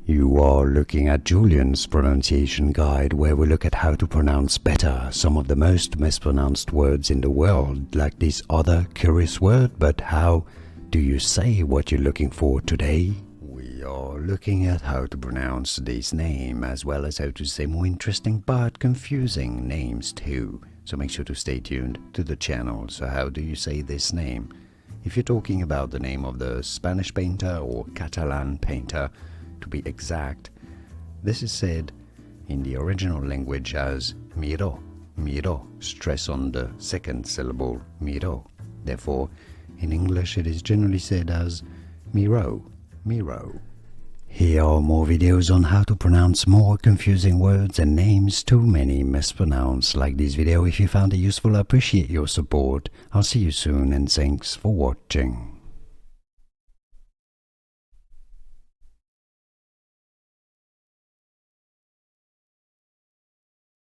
You are looking at Julian's pronunciation guide, where we look at how to pronounce better some of the most mispronounced words in the world, like this other curious word. But how do you say what you're looking for today? We are looking at how to pronounce this name, as well as how to say more interesting but confusing names too. So make sure to stay tuned to the channel. So how do you say this name? If you're talking about the name of the Spanish painter or Catalan painter, to be exact, this is said in the original language as Miro, Miro, stress on the second syllable, Miro. Therefore, in English it is generally said as Miro, Miro. Here are more videos on how to pronounce more confusing words and names too many mispronounced. Like this video if you found it useful. I appreciate your support. I'll see you soon and thanks for watching.